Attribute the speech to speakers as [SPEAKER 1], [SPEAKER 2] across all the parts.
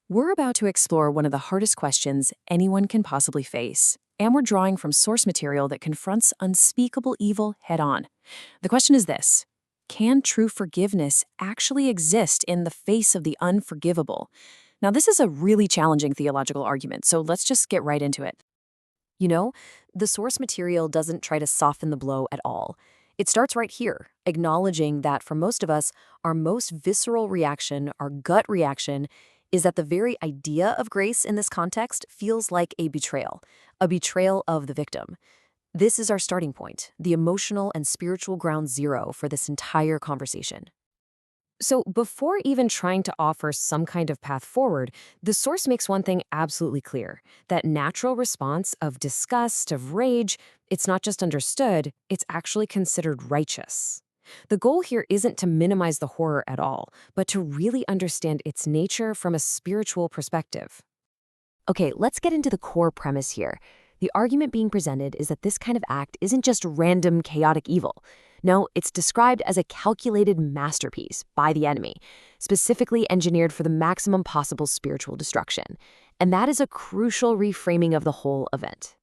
[SPEAKER 1] We're about to explore one of the hardest questions anyone can possibly face, and we're drawing from source material that confronts unspeakable evil head-on. The question is this: can true forgiveness actually exist in the face of the unforgivable? Now, this is a really challenging theological argument, so let's just get right into it. You know, the source material doesn't try to soften the blow at all. It starts right here, acknowledging that for most of us, our most visceral reaction, our gut reaction, is that the very idea of grace in this context feels like a betrayal of the victim. This is our starting point, the emotional and spiritual ground zero for this entire conversation. So before even trying to offer some kind of path forward, the source makes one thing absolutely clear: that natural response of disgust, of rage, it's not just understood, it's actually considered righteous. The goal here isn't to minimize the horror at all, but to really understand its nature from a spiritual perspective. Okay, let's get into the core premise here. The argument being presented is that this kind of act isn't just random, chaotic evil. No, it's described as a calculated masterpiece by the enemy, specifically engineered for the maximum possible spiritual destruction. And that is a crucial reframing of the whole event.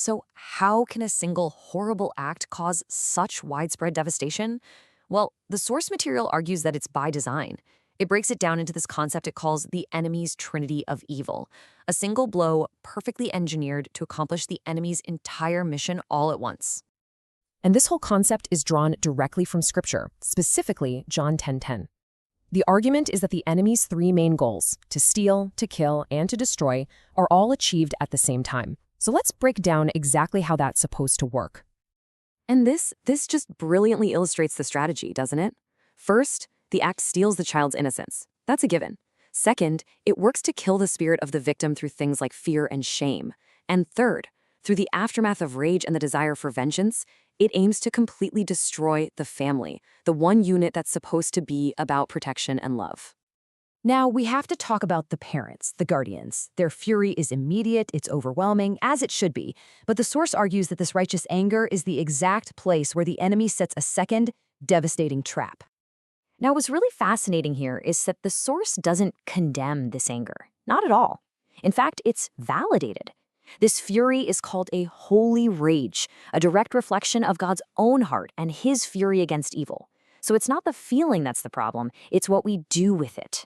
[SPEAKER 1] So how can a single horrible act cause such widespread devastation? Well, the source material argues that it's by design. It breaks it down into this concept it calls the enemy's Trinity of evil, a single blow perfectly engineered to accomplish the enemy's entire mission all at once. And this whole concept is drawn directly from Scripture, specifically John 10:10. The argument is that the enemy's three main goals, to steal, to kill, and to destroy, are all achieved at the same time. So let's break down exactly how that's supposed to work. And this just brilliantly illustrates the strategy, doesn't it? First, the act steals the child's innocence. That's a given. Second, it works to kill the spirit of the victim through things like fear and shame. And third, through the aftermath of rage and the desire for vengeance, it aims to completely destroy the family, the one unit that's supposed to be about protection and love. Now, we have to talk about the parents, the guardians. Their fury is immediate, it's overwhelming, as it should be. But the source argues that this righteous anger is the exact place where the enemy sets a second, devastating trap. Now, what's really fascinating here is that the source doesn't condemn this anger. Not at all. In fact, it's validated. This fury is called a holy rage, a direct reflection of God's own heart and his fury against evil. So it's not the feeling that's the problem, it's what we do with it.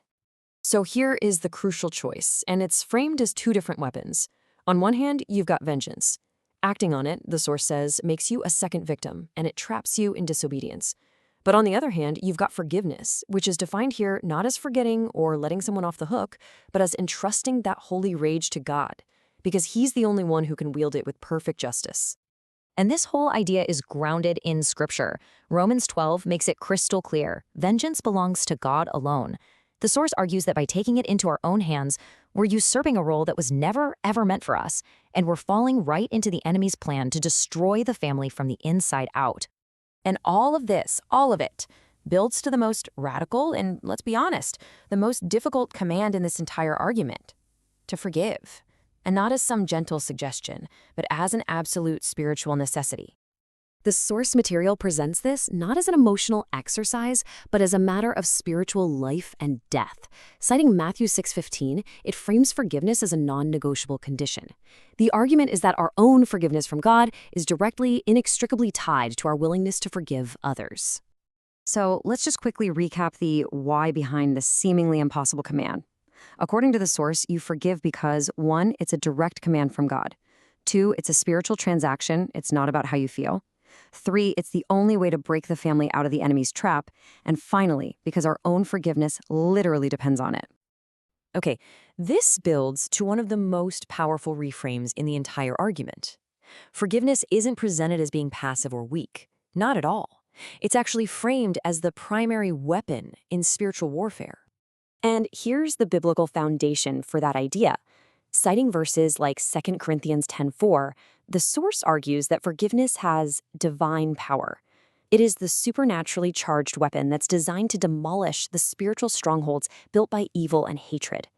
[SPEAKER 1] So here is the crucial choice, and it's framed as two different weapons. On one hand, you've got vengeance. Acting on it, the source says, makes you a second victim, and it traps you in disobedience. But on the other hand, you've got forgiveness, which is defined here not as forgetting or letting someone off the hook, but as entrusting that holy rage to God, because he's the only one who can wield it with perfect justice. And this whole idea is grounded in Scripture. Romans 12 makes it crystal clear: vengeance belongs to God alone. The source argues that by taking it into our own hands, we're usurping a role that was never, ever meant for us, and we're falling right into the enemy's plan to destroy the family from the inside out. And all of this, all of it, builds to the most radical and, let's be honest, the most difficult command in this entire argument: to forgive. And not as some gentle suggestion, but as an absolute spiritual necessity. The source material presents this not as an emotional exercise, but as a matter of spiritual life and death. Citing Matthew 6:15, it frames forgiveness as a non-negotiable condition. The argument is that our own forgiveness from God is directly, inextricably tied to our willingness to forgive others. So let's just quickly recap the why behind this seemingly impossible command. According to the source, you forgive because 1, it's a direct command from God. 2, it's a spiritual transaction. It's not about how you feel. 3, it's the only way to break the family out of the enemy's trap. And finally, because our own forgiveness literally depends on it. Okay, this builds to one of the most powerful reframes in the entire argument. Forgiveness isn't presented as being passive or weak. Not at all. It's actually framed as the primary weapon in spiritual warfare. And here's the biblical foundation for that idea. Citing verses like 2 Corinthians 10:4, the source argues that forgiveness has divine power. It is the supernaturally charged weapon that's designed to demolish the spiritual strongholds built by evil and hatred.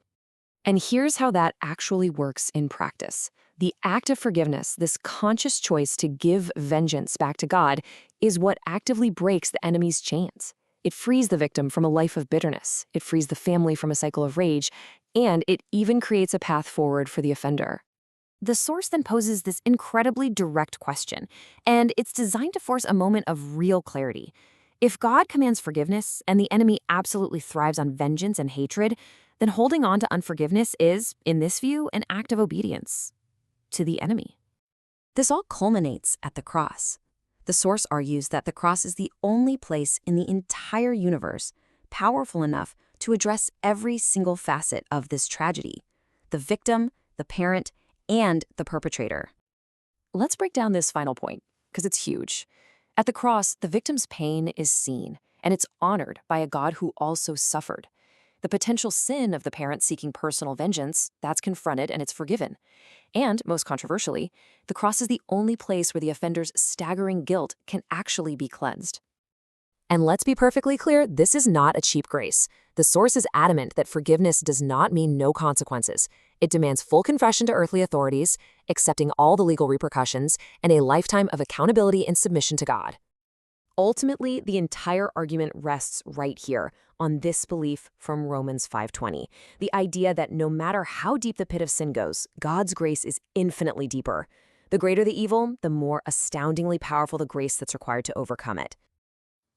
[SPEAKER 1] And here's how that actually works in practice. The act of forgiveness, this conscious choice to give vengeance back to God, is what actively breaks the enemy's chains. It frees the victim from a life of bitterness. It frees the family from a cycle of rage. And it even creates a path forward for the offender. The source then poses this incredibly direct question, and it's designed to force a moment of real clarity. If God commands forgiveness and the enemy absolutely thrives on vengeance and hatred, then holding on to unforgiveness is, in this view, an act of obedience to the enemy. This all culminates at the cross. The source argues that the cross is the only place in the entire universe powerful enough to address every single facet of this tragedy: the victim, the parent, and the perpetrator. Let's break down this final point, because it's huge. At the cross, the victim's pain is seen, and it's honored by a God who also suffered. The potential sin of the parent seeking personal vengeance, that's confronted and it's forgiven. And, most controversially, the cross is the only place where the offender's staggering guilt can actually be cleansed. And let's be perfectly clear, this is not a cheap grace. The source is adamant that forgiveness does not mean no consequences. It demands full confession to earthly authorities, accepting all the legal repercussions, and a lifetime of accountability and submission to God. Ultimately, the entire argument rests right here, on this belief from Romans 5:20, the idea that no matter how deep the pit of sin goes, God's grace is infinitely deeper. The greater the evil, the more astoundingly powerful the grace that's required to overcome it.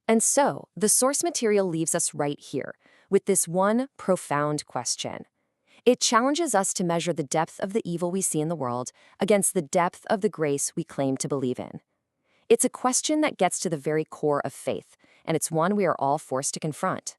[SPEAKER 1] And so, the source material leaves us right here, with this one profound question. It challenges us to measure the depth of the evil we see in the world against the depth of the grace we claim to believe in. It's a question that gets to the very core of faith, and it's one we are all forced to confront.